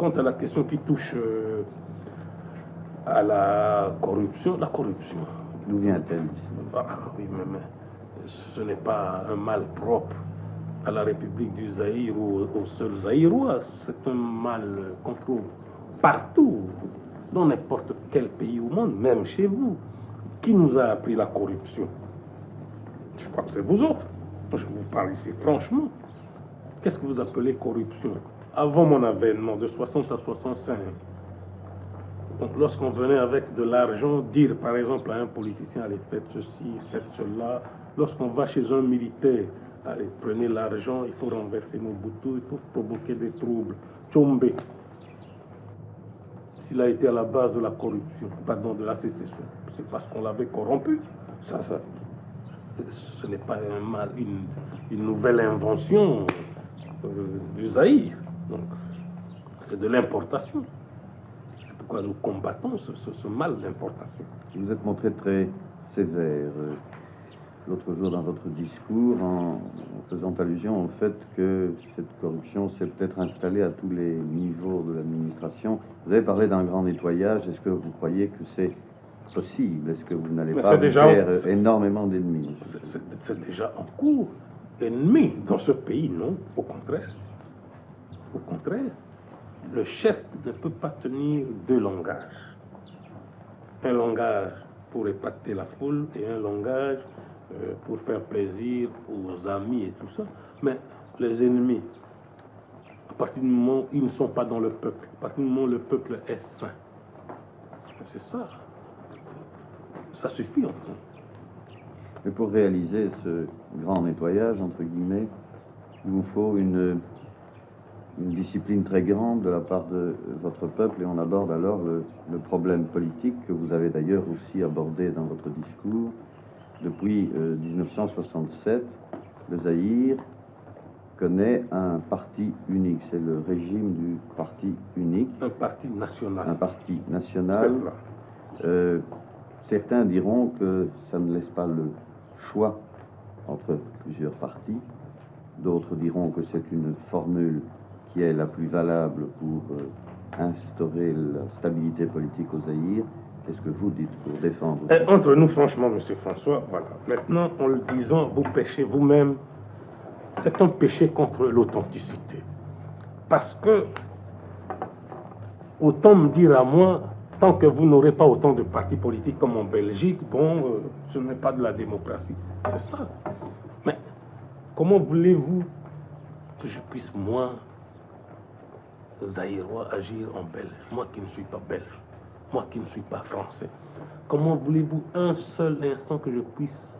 quant à la question qui touche à la corruption, d'où vient-elle? Oui, mais ce n'est pas un mal propre à la République du Zaïre ou aux seuls Zaïrois. C'est un mal qu'on trouve partout, dans n'importe quel pays au monde, même chez vous. Qui nous a appris la corruption? Je crois que c'est vous autres. Je vous parle ici franchement. Qu'est-ce que vous appelez corruption? Avant mon avènement, de 60 à 65, lorsqu'on venait avec de l'argent, dire par exemple à un politicien, allez, faites ceci, faites cela. Lorsqu'on va chez un militaire, allez, prenez l'argent, il faut renverser Mobutu, il faut provoquer des troubles. Tchombe, s'il a été à la base de la corruption, pardon, de la sécession, c'est parce qu'on l'avait corrompu. Ce n'est pas un mal, une nouvelle invention du Zaïre. C'est de l'importation. C'est pourquoi nous combattons ce mal d'importation. Vous êtes montré très sévère l'autre jour dans votre discours en faisant allusion au fait que cette corruption s'est peut-être installée à tous les niveaux de l'administration. Vous avez parlé d'un grand nettoyage. Est-ce que vous croyez que c'est possible? Est-ce que vous n'allez pas faire énormément d'ennemis? C'est déjà en cours. Ennemis dans ce pays, non. Au contraire. Au contraire. Le chef ne peut pas tenir deux langages. Un langage pour épater la foule et un langage pour faire plaisir aux amis et tout ça. Mais les ennemis, à partir du moment où ils ne sont pas dans le peuple, à partir du moment où le peuple est sain, c'est ça. Ça suffit en fait. Mais pour réaliser ce grand nettoyage, entre guillemets, il vous faut une discipline très grande de la part de votre peuple, et on aborde alors le problème politique que vous avez d'ailleurs aussi abordé dans votre discours. Depuis 1967, le Zaïre connaît un parti unique. C'est le régime du parti unique. Un parti national. Un parti national. Certains diront que ça ne laisse pas le choix entre plusieurs partis. D'autres diront que c'est une formule qui est la plus valable pour instaurer la stabilité politique au Zaïre. Qu'est-ce que vous dites pour défendre? Entre nous, franchement, monsieur François, voilà. Maintenant, en le disant, vous péchez vous-même. C'est un péché contre l'authenticité. Parce que, autant me dire à moi, tant que vous n'aurez pas autant de partis politiques comme en Belgique, bon, ce n'est pas de la démocratie. C'est ça. Mais comment voulez-vous que je puisse, moi, Zaïrois, agir en belge? Moi qui ne suis pas belge. Moi qui ne suis pas français. Comment voulez-vous un seul instant que je puisse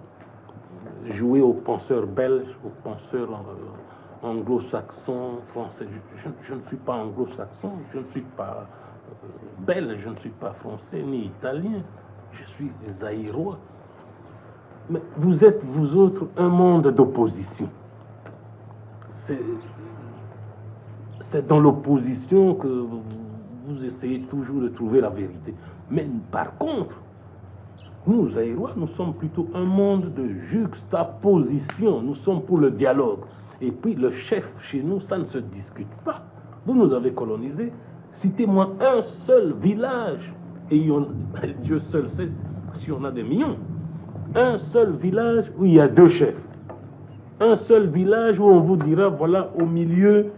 jouer aux penseurs belges, aux penseurs anglo-saxons, français? Je ne suis pas anglo-saxon, je ne suis pas belge, je ne suis pas français ni italien. Je suis zaïrois. Mais vous êtes, vous autres, un monde d'opposition. C'est dans l'opposition que vous essayez toujours de trouver la vérité. Mais par contre, nous, Zaïrois, nous sommes plutôt un monde de juxtaposition. Nous sommes pour le dialogue. Et puis le chef chez nous, ça ne se discute pas. Vous nous avez colonisés. Citez-moi un seul village, et Dieu seul sait si on a des millions. Un seul village où il y a deux chefs. Un seul village où on vous dira, voilà, au milieu,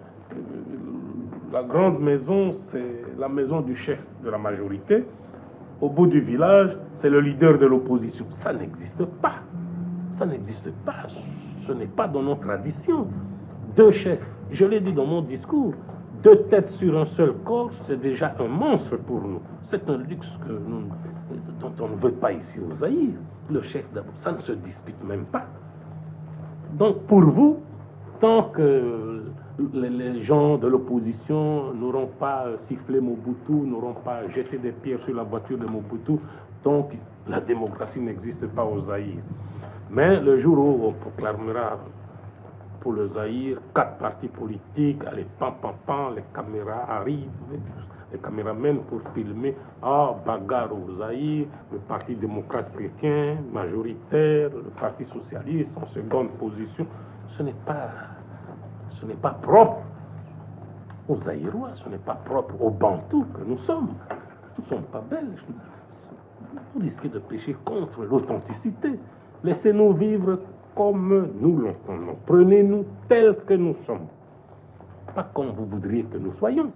la grande maison, c'est la maison du chef de la majorité. Au bout du village, c'est le leader de l'opposition. Ça n'existe pas. Ça n'existe pas. Ce n'est pas dans nos traditions. Deux chefs. Je l'ai dit dans mon discours. Deux têtes sur un seul corps, c'est déjà un monstre pour nous. C'est un luxe dont on ne veut pas ici au Zaïre. Le chef d'abord, ça ne se dispute même pas. Donc pour vous, tant que les gens de l'opposition n'auront pas sifflé Mobutu, n'auront pas jeté des pierres sur la voiture de Mobutu, donc la démocratie n'existe pas au Zaïre. Mais le jour où on proclamera pour le Zaïre 4 partis politiques, allez, pam, pam, pam, les caméras arrivent, les caméramens pour filmer, bagarre au Zaïre, le Parti démocrate chrétien, majoritaire, le Parti socialiste en seconde position. Ce n'est pas propre aux Aïrois, ce n'est pas propre aux Bantous que nous sommes. Nous ne sommes pas belges. Vous risquez de pécher contre l'authenticité. Laissez-nous vivre comme nous l'entendons. Prenez-nous tels que nous sommes. Pas comme vous voudriez que nous soyons.